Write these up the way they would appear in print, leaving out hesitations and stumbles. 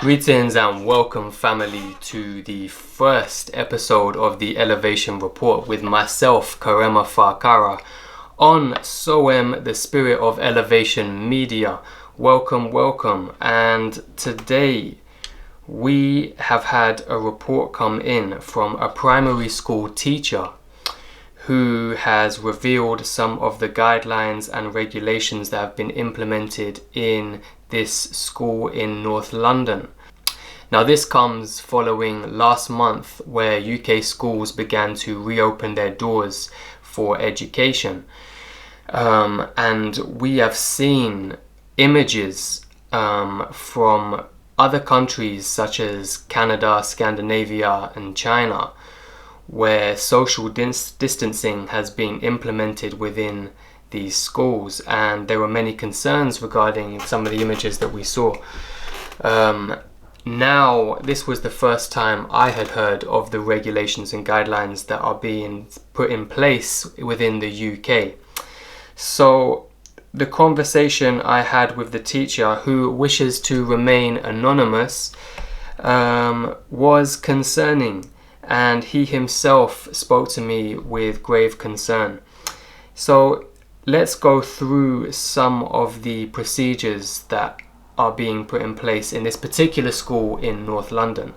Greetings and welcome, family, to the first episode of the Elevation Report with myself, Karema Farkara, on SOEM, the Spirit of Elevation Media. Welcome. And today we have had a report come in from a primary school teacher who has revealed some of the guidelines and regulations that have been implemented in this school in North London. Now, this comes following last month where UK schools began to reopen their doors for education. And we have seen images from other countries such as Canada, Scandinavia and China, where social distancing has been implemented within these schools, and there were many concerns regarding some of the images that we saw. Now, this was the first time I had heard of the regulations and guidelines that are being put in place within the UK. So the conversation I had with the teacher, who wishes to remain anonymous, was concerning, and he himself spoke to me with grave concern. So let's go through some of the procedures that are being put in place in this particular school in North London.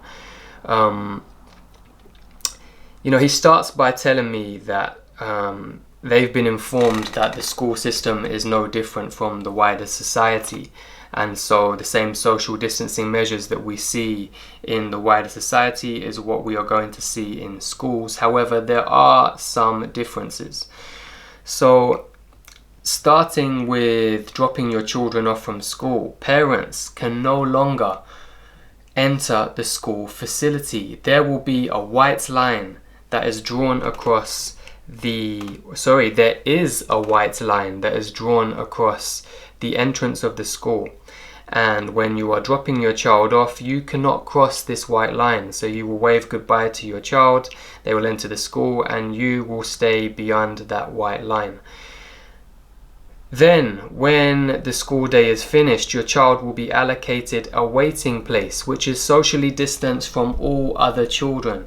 He starts by telling me that they've been informed that the school system is no different from the wider society, and so the same social distancing measures that we see in the wider society is what we are going to see in schools. However, there are some differences. So starting with dropping your children off from school, parents can no longer enter the school facility. There will be a white line that is drawn across there is a white line that is drawn across the entrance of the school. And when you are dropping your child off, you cannot cross this white line. So you will wave goodbye to your child, they will enter the school, and you will stay beyond that white line. Then, when the school day is finished, your child will be allocated a waiting place, which is socially distanced from all other children.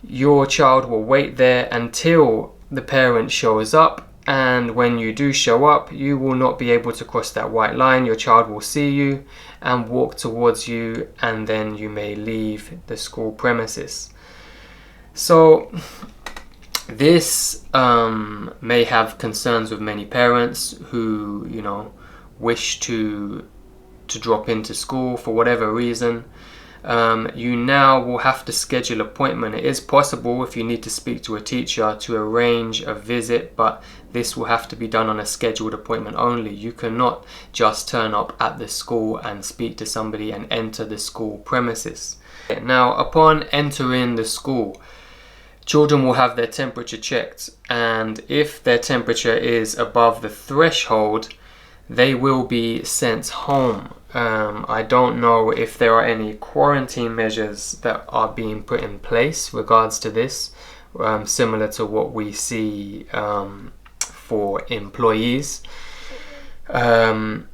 Your child will wait there until the parent shows up, and when you do show up, you will not be able to cross that white line. Your child will see you and walk towards you, and then you may leave the school premises. So this may have concerns with many parents who, wish to drop into school for whatever reason. You now will have to schedule an appointment. It is possible, if you need to speak to a teacher, to arrange a visit, but this will have to be done on a scheduled appointment only. You cannot just turn up at the school and speak to somebody and enter the school premises. Now, upon entering the school, children will have their temperature checked, and if their temperature is above the threshold, they will be sent home. I don't know if there are any quarantine measures that are being put in place regards to this, similar to what we see for employees. But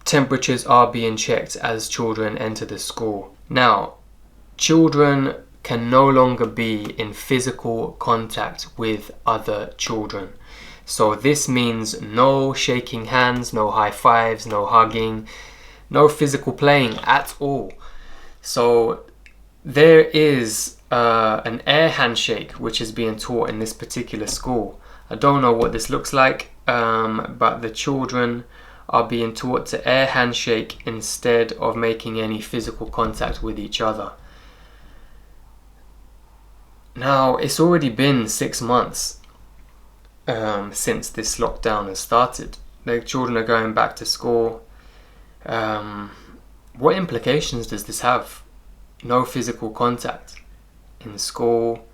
temperatures are being checked as children enter the school. Now, children can no longer be in physical contact with other children. So this means no shaking hands, no high fives, no hugging, no physical playing at all. So there is an air handshake which is being taught in this particular school. I don't know what this looks like, but the children are being taught to air handshake instead of making any physical contact with each other. Now, it's already been 6 months since this lockdown has started. The children are going back to school. What implications does this have? No physical contact in school,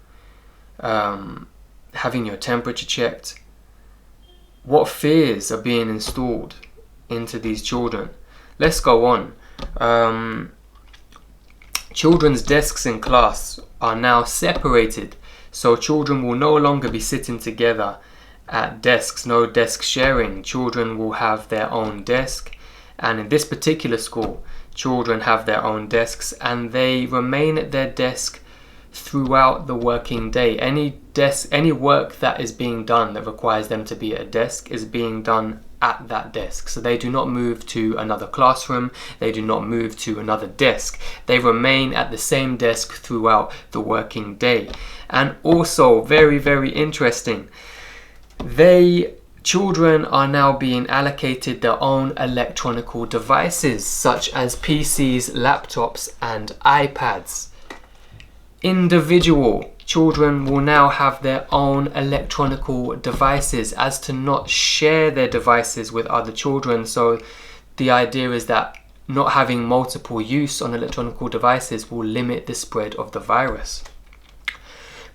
having your temperature checked. What fears are being installed into these children? Let's go on. Children's desks in class are now separated, so children will no longer be sitting together at desks. No desk sharing. Children will have their own desk And in this particular school, children have their own desks and they remain at their desk throughout the working day. Any work that is being done that requires them to be at a desk is being done at that desk. So they do not move to another classroom, they do not move to another desk. They remain at the same desk throughout the working day. And also, very, very interesting, children are now being allocated their own electronic devices such as PCs, laptops and iPads. Individual children will now have their own electronic devices, as to not share their devices with other children. So the idea is that not having multiple use on electronic devices will limit the spread of the virus.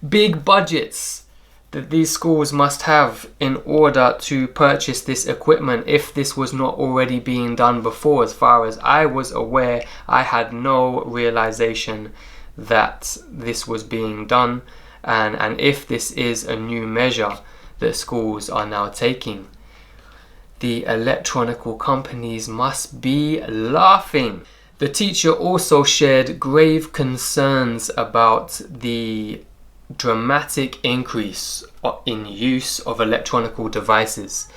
Big budgets that these schools must have in order to purchase this equipment, if this was not already being done before. As far as I was aware, I had no realization that this was being done, and if this is a new measure that schools are now taking, the electronic companies must be laughing. The teacher also shared grave concerns about the dramatic increase in use of electronic devices.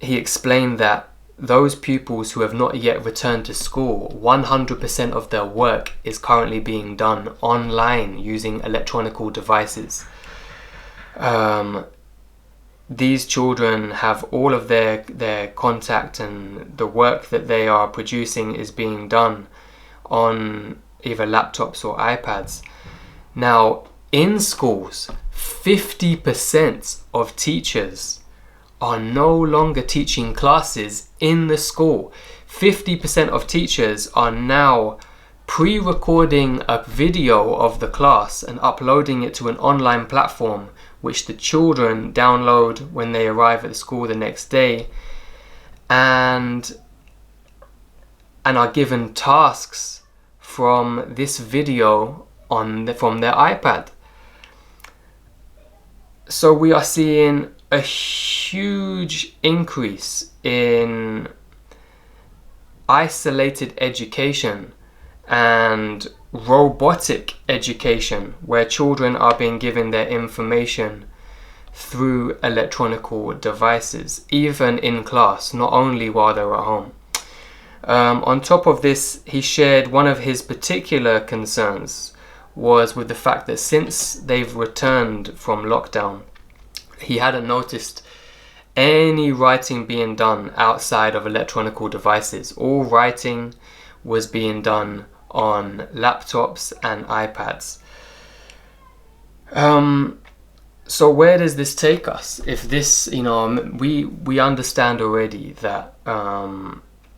He explained that those pupils who have not yet returned to school, 100% of their work is currently being done online using electronic devices. These children have all of their contact, and the work that they are producing is being done on either laptops or iPads. Now, in schools, 50% of teachers are no longer teaching classes in the school. 50% of teachers are now pre-recording a video of the class and uploading it to an online platform, which the children download when they arrive at the school the next day, and are given tasks from this video from their iPad. So we are seeing a huge increase in isolated education and robotic education, where children are being given their information through electronic devices, even in class, not only while they're at home. On top of this, he shared one of his particular concerns was with the fact that since they've returned from lockdown, he hadn't noticed any writing being done outside of electronic devices. All writing was being done on laptops and iPads. So where does this take us? If this, we understand already that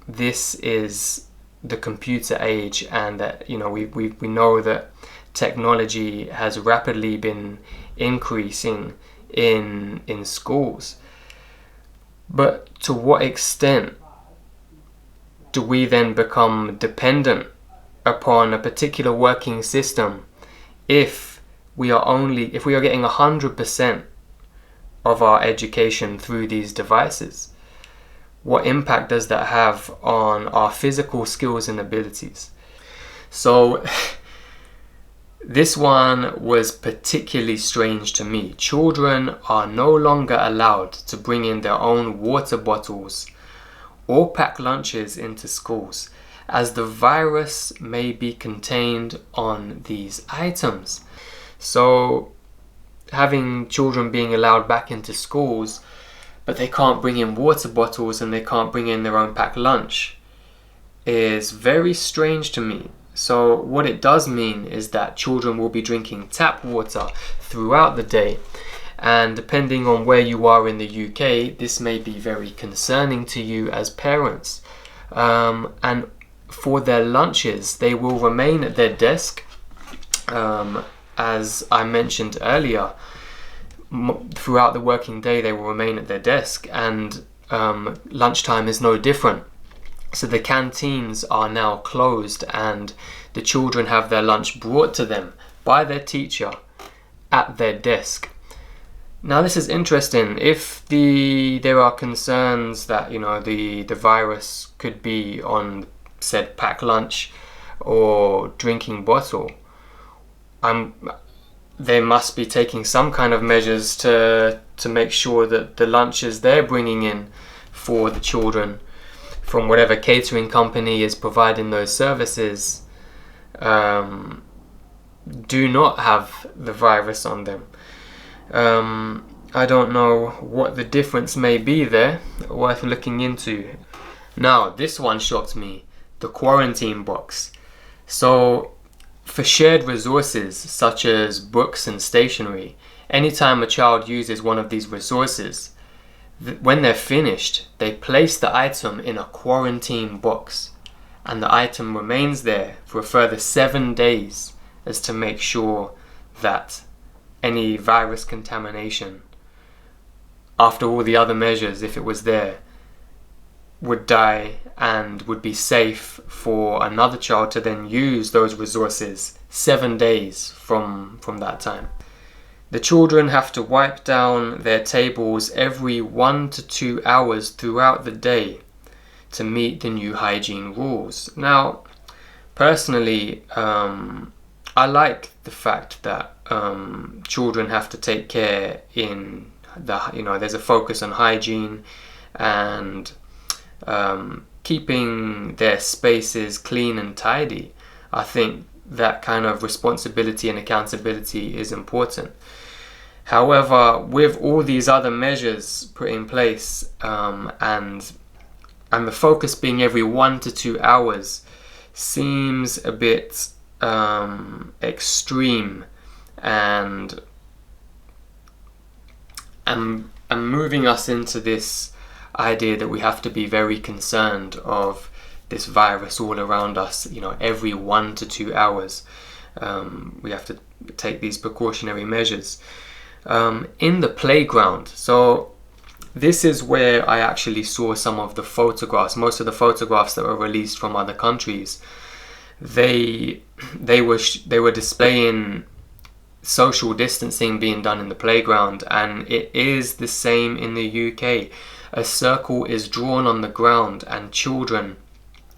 this is the computer age, and that we know that technology has rapidly been increasing in schools. But to what extent do we then become dependent upon a particular working system if we are getting 100% of our education through these devices? What impact does that have on our physical skills and abilities? So this one was particularly strange to me. Children are no longer allowed to bring in their own water bottles or pack lunches into schools, as the virus may be contained on these items. So having children being allowed back into schools, but they can't bring in water bottles and they can't bring in their own packed lunch, is very strange to me. So what it does mean is that children will be drinking tap water throughout the day, and depending on where you are in the UK, this may be very concerning to you as parents. And for their lunches, they will remain at their desk. As I mentioned earlier, throughout the working day they will remain at their desk, and lunchtime is no different. So the canteens are now closed, and the children have their lunch brought to them by their teacher at their desk. Now this is interesting. If there are concerns that the virus could be on said packed lunch or drinking bottle, they must be taking some kind of measures to make sure that the lunches they're bringing in for the children from whatever catering company is providing those services do not have the virus on them. I don't know what the difference may be there, worth looking into. Now, this one shocked me, the quarantine box. So, for shared resources such as books and stationery, anytime a child uses one of these resources, when they're finished, they place the item in a quarantine box, and the item remains there for a further 7 days as to make sure that any virus contamination, after all the other measures, if it was there, would die and would be safe for another child to then use those resources 7 days from that time. The children have to wipe down their tables every 1 to 2 hours throughout the day to meet the new hygiene rules. Now, personally, I like the fact that children have to take care in there's a focus on hygiene and keeping their spaces clean and tidy. I think that kind of responsibility and accountability is important. However, with all these other measures put in place and the focus being every 1 to 2 hours seems a bit extreme and moving us into this idea that we have to be very concerned of this virus all around us, every 1 to 2 hours. We have to take these precautionary measures. In the playground, so this is where I actually saw some of the photographs. Most of the photographs that were released from other countries, they were displaying social distancing being done in the playground, and it is the same in the UK. A circle is drawn on the ground and children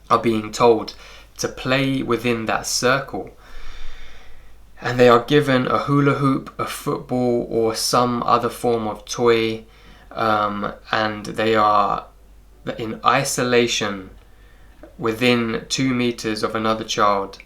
are being told to play within that circle, and they are given a hula hoop, a football or some other form of toy, and they are in isolation within 2 meters of another child,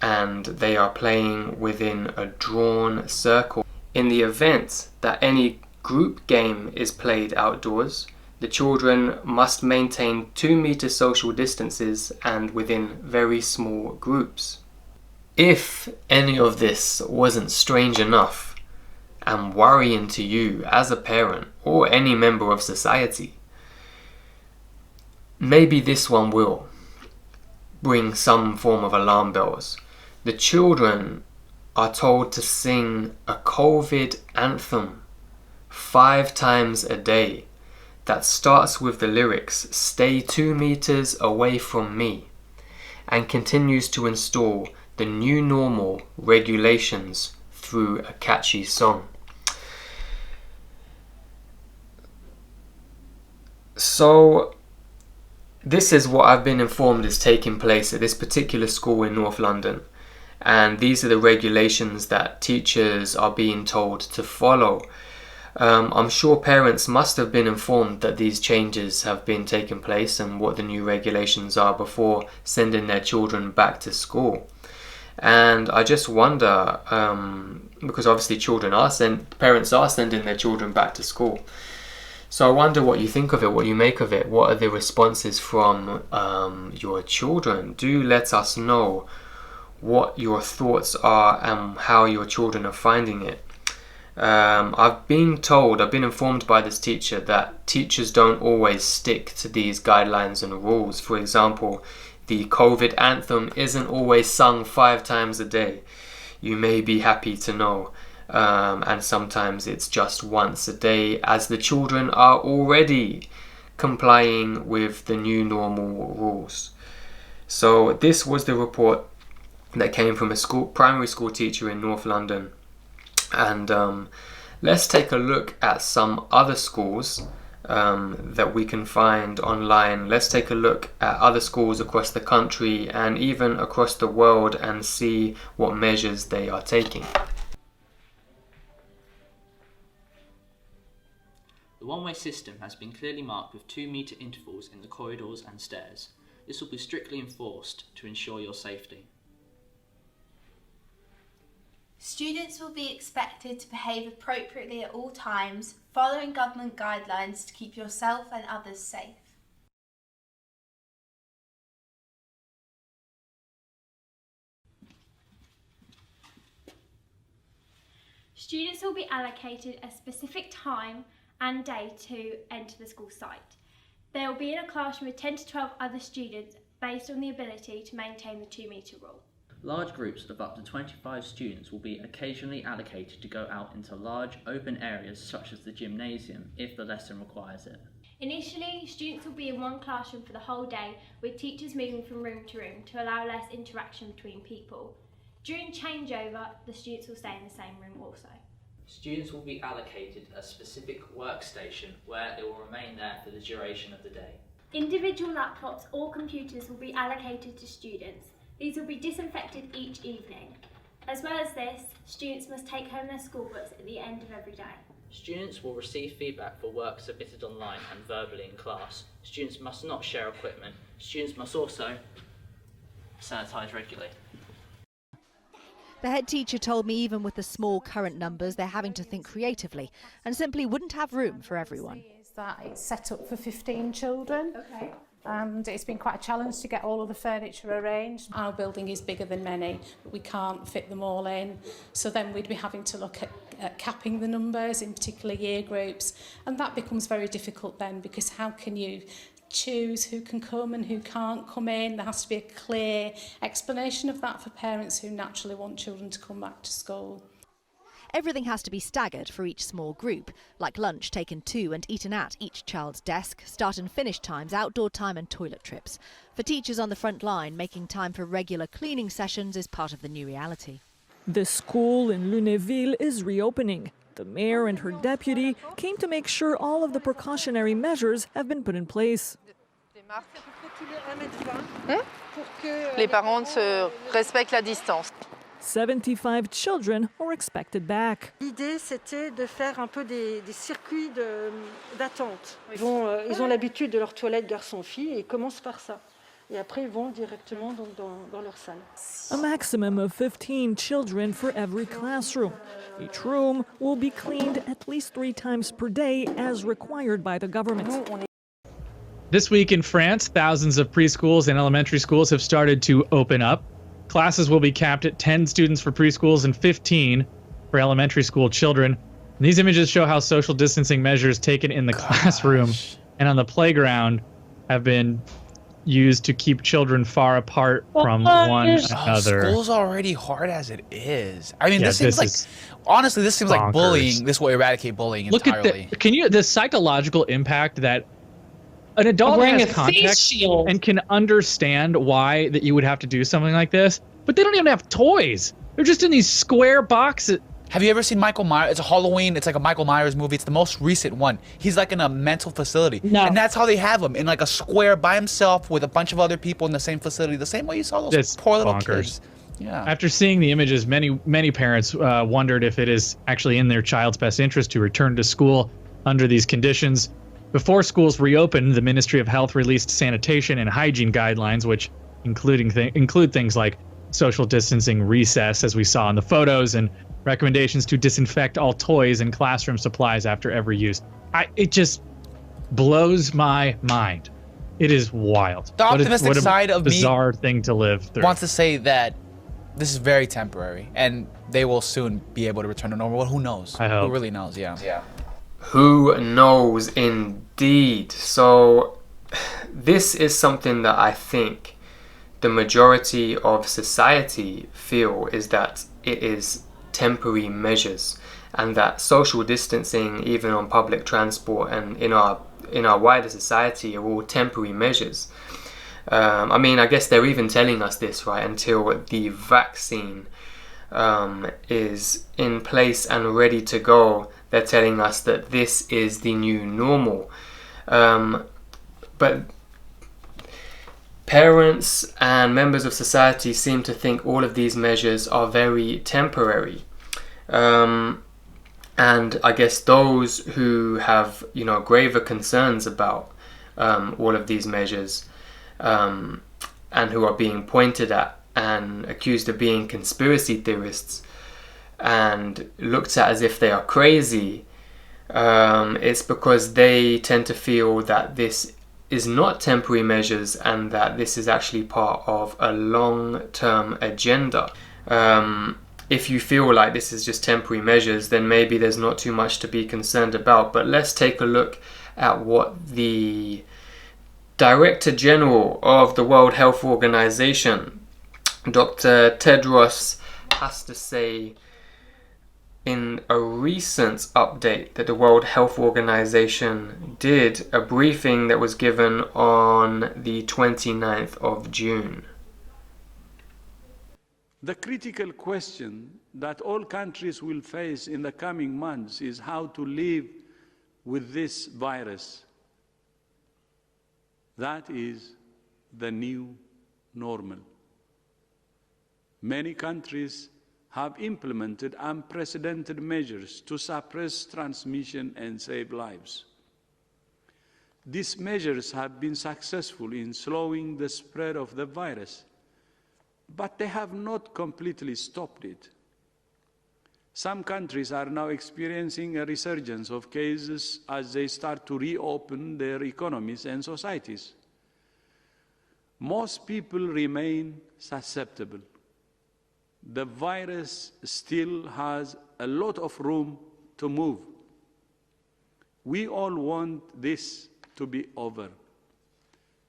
and they are playing within a drawn circle. In the event that any group game is played outdoors, the children must maintain 2-meter social distances and within very small groups. If any of this wasn't strange enough and worrying to you as a parent or any member of society, maybe this one will bring some form of alarm bells. The children are told to sing a COVID anthem 5 times a day that starts with the lyrics "Stay 2 meters away from me" and continues to install the new normal regulations through a catchy song. So this is what I've been informed is taking place at this particular school in North London, and these are the regulations that teachers are being told to follow. I'm sure parents must have been informed that these changes have been taking place and what the new regulations are before sending their children back to school. And I just wonder, because obviously parents are sending their children back to school. So I wonder what you think of it, what you make of it. What are the responses from your children? Do let us know what your thoughts are and how your children are finding it. I've been informed by this teacher that teachers don't always stick to these guidelines and rules. For example, the COVID anthem isn't always sung 5 times a day. You may be happy to know. And sometimes it's just once a day, as the children are already complying with the new normal rules. So this was the report that came from a primary school teacher in North London, and Let's take a look at some other schools that we can find online. Let's take a look at other schools across the country and even across the world and see what measures they are taking. The one-way system has been clearly marked with 2-metre intervals in the corridors and stairs. This will be strictly enforced to ensure your safety. Students will be expected to behave appropriately at all times, following government guidelines to keep yourself and others safe. Students will be allocated a specific time and day to enter the school site. They will be in a classroom with 10 to 12 other students based on the ability to maintain the 2-metre rule. Large groups of up to 25 students will be occasionally allocated to go out into large open areas such as the gymnasium if the lesson requires it. Initially, students will be in one classroom for the whole day, with teachers moving from room to room to allow less interaction between people. During changeover, the students will stay in the same room also. Students will be allocated a specific workstation where they will remain there for the duration of the day. Individual laptops or computers will be allocated to students. These will be disinfected each evening. As well as this, students must take home their school books at the end of every day. Students will receive feedback for work submitted online and verbally in class. Students must not share equipment. Students must also sanitise regularly. The head teacher told me even with the small current numbers, they're having to think creatively and simply wouldn't have room for everyone. That it's set up for 15 children. Okay. And it's been quite a challenge to get all of the furniture arranged. Our building is bigger than many, but we can't fit them all in. So then we'd be having to look at capping the numbers in particular year groups. And that becomes very difficult then, because how can you choose who can come and who can't come in? There has to be a clear explanation of that for parents who naturally want children to come back to school. Everything has to be staggered for each small group, like lunch taken to and eaten at each child's desk, start and finish times, outdoor time and toilet trips. For teachers on the front line, making time for regular cleaning sessions is part of the new reality. The school in Lunéville is reopening. The mayor and her deputy came to make sure all of the precautionary measures have been put in place. Les parents respectent la distance. 75 children are expected back. L'idée, c'était de faire un peu des circuits d'attente. Ils ont l'habitude de leur toilette garçon-fille et ils commencent par ça. Et après, ils vont directement donc, dans leur salle. A maximum of 15 children for every classroom. Each room will be cleaned at least 3 times per day as required by the government. This week in France, thousands of preschools and elementary schools have started to open up. Classes will be capped at 10 students for preschools and 15 for elementary school children. And these images show how social distancing measures taken in the classroom and on the playground have been used to keep children far apart from one another. School's already hard as it is. I mean, this seems like, honestly, this seems like bullying. This will eradicate bullying entirely. Look at the psychological impact that an adult has context and can understand why that you would have to do something like this, but they don't even have toys. They're just in these square boxes. Have you ever seen Michael Myers? It's a Halloween. It's like a Michael Myers movie. It's the most recent one. He's like in a mental facility. No. And that's how they have him, in like a square by himself with a bunch of other people in the same facility. The same way you saw those poor little kids. Yeah. After seeing the images, many parents wondered if it is actually in their child's best interest to return to school under these conditions. Before schools reopened, the Ministry of Health released sanitation and hygiene guidelines, which include things like social distancing, recess, as we saw in the photos, and recommendations to disinfect all toys and classroom supplies after every use. It just blows my mind. It is wild. The optimistic side of me bizarre thing to live through. Wants to say that this is very temporary, and they will soon be able to return to normal. Well, who knows? I hope. Who really knows? Yeah. Who knows indeed. So this is something that I think the majority of society feel is that it is temporary measures, and that social distancing, even on public transport and in our wider society, are all temporary measures. I mean, I guess they're even telling us this, right, until the vaccine is in place and ready to go. they're telling us that this is the new normal. But parents and members of society seem to think all of these measures are very temporary. And I guess those who have, graver concerns about all of these measures and who are being pointed at and accused of being conspiracy theorists and looked at as if they are crazy, it's because they tend to feel that this is not temporary measures and that this is actually part of a long-term agenda. If you feel like this is just temporary measures, then maybe there's not too much to be concerned about. But let's take a look at what the Director General of the World Health Organization, Dr. Tedros, has to say in a recent update that the World Health Organization did, a briefing that was given on the 29th of June. The critical question that all countries will face in the coming months is how to live with this virus. That is the new normal. Many countries have implemented unprecedented measures to suppress transmission and save lives. These measures have been successful in slowing the spread of the virus, but they have not completely stopped it. Some countries are now experiencing a resurgence of cases as they start to reopen their economies and societies. Most people remain susceptible. The virus still has a lot of room to move. We all want this to be over.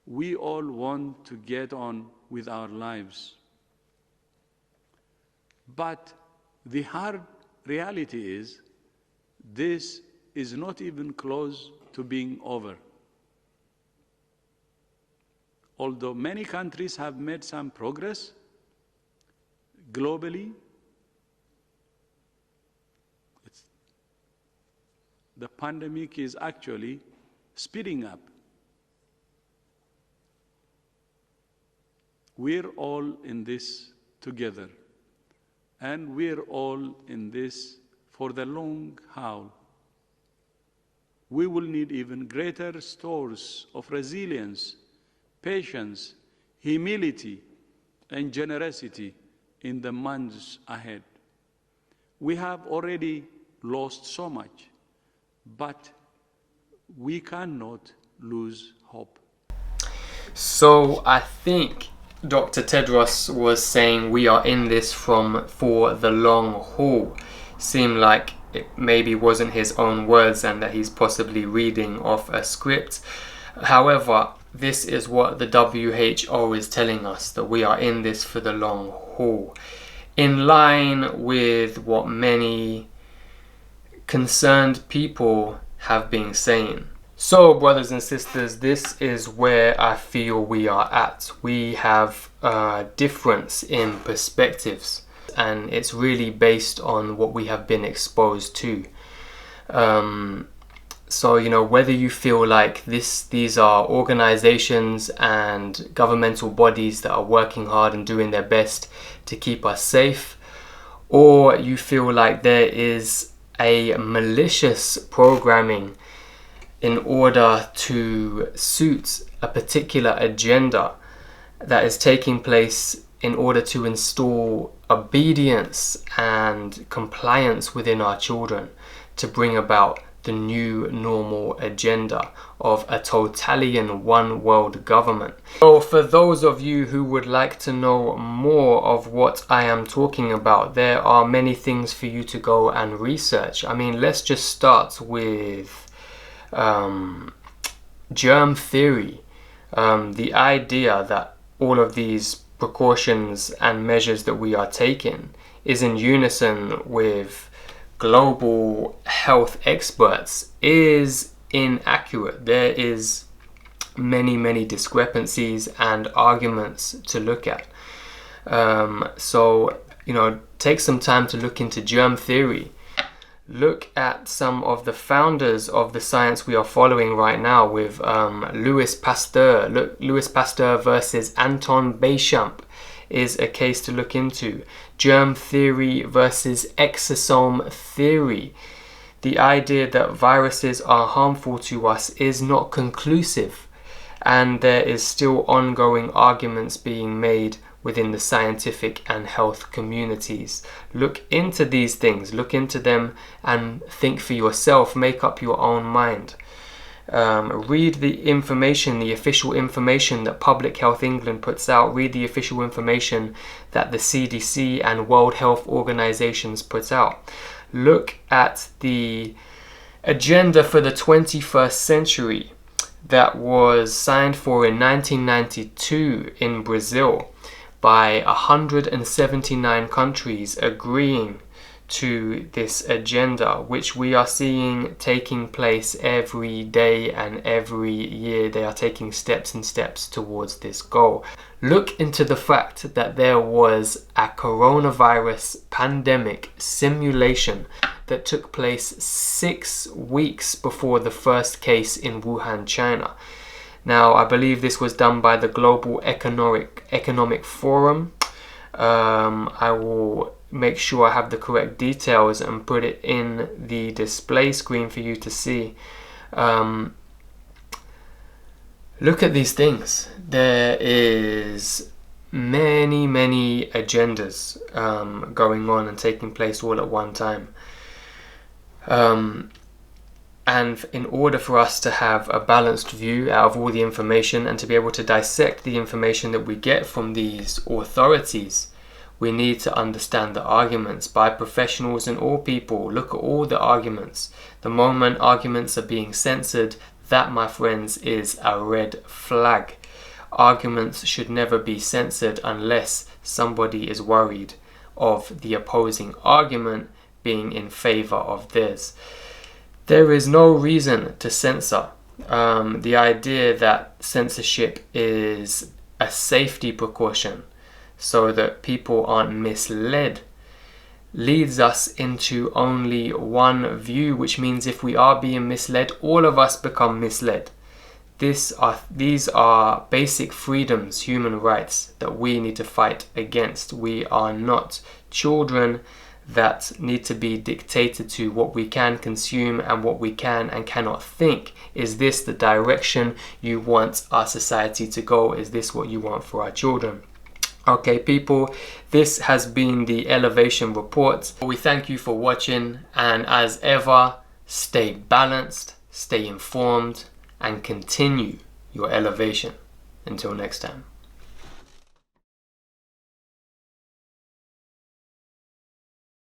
We all want to get on with our lives. But the hard reality is, this is not even close to being over. Although many countries have made some progress, globally, the pandemic is actually speeding up. We're all in this together. And we're all in this for the long haul. We will need even greater stores of resilience, patience, humility, and generosity in the months ahead. We have already lost so much, but we cannot lose hope. So I think Dr. Tedros was saying we are in this for the long haul. Seemed like it maybe wasn't his own words and that he's possibly reading off a script. However, this is what the WHO is telling us, that we are in this for the long haul. In line with what many concerned people have been saying. So, brothers and sisters, this is where I feel we are at. We have a difference in perspectives, and it's really based on what we have been exposed to. So, whether you feel like these are organizations and governmental bodies that are working hard and doing their best to keep us safe, or you feel like there is a malicious programming in order to suit a particular agenda that is taking place in order to install obedience and compliance within our children to bring about the new normal agenda of a totalitarian one world government. So for those of you who would like to know more of what I am talking about, there are many things for you to go and research. I mean, let's just start with germ theory, the idea that all of these precautions and measures that we are taking is in unison with global health experts is inaccurate. There is many discrepancies and arguments to look at. So take some time to look into germ theory. Look at some of the founders of the science we are following right now with Louis Pasteur. Look, Louis Pasteur versus Anton Béchamp is a case to look into. Germ theory versus exosome theory. The idea that viruses are harmful to us is not conclusive, and there is still ongoing arguments being made within the scientific and health communities. Look into these things, look into them and think for yourself, make up your own mind. Read the information, the official information that Public Health England puts out. Read the official information that the CDC and World Health Organizations puts out. Look at the agenda for the 21st century that was signed for in 1992 in Brazil by 179 countries agreeing to this agenda, which we are seeing taking place every day and every year. They are taking steps and steps towards this goal. Look into the fact that there was a coronavirus pandemic simulation that took place 6 weeks before the first case in Wuhan, China. Now, I believe this was done by the Global Economic Forum. I will make sure I have the correct details and put it in the display screen for you to see. Look at these things. There is many agendas going on and taking place all at one time. And in order for us to have a balanced view out of all the information and to be able to dissect the information that we get from these authorities, we need to understand the arguments by professionals and all people. Look at all the arguments. The moment arguments are being censored, that, my friends, is a red flag. Arguments should never be censored unless somebody is worried of the opposing argument being in favor of theirs. There is no reason to censor. The idea that censorship is a safety precaution so that people aren't misled leads us into only one view, which means if we are being misled, all of us become misled. These are basic freedoms, human rights that we need to fight against. We are not children that need to be dictated to what we can consume and what we can and cannot think. Is this the direction you want our society to go? Is this what you want for our children? Okay, people, this has been the Elevation Report. We thank you for watching, and as ever, stay balanced, stay informed, and continue your elevation. Until next time.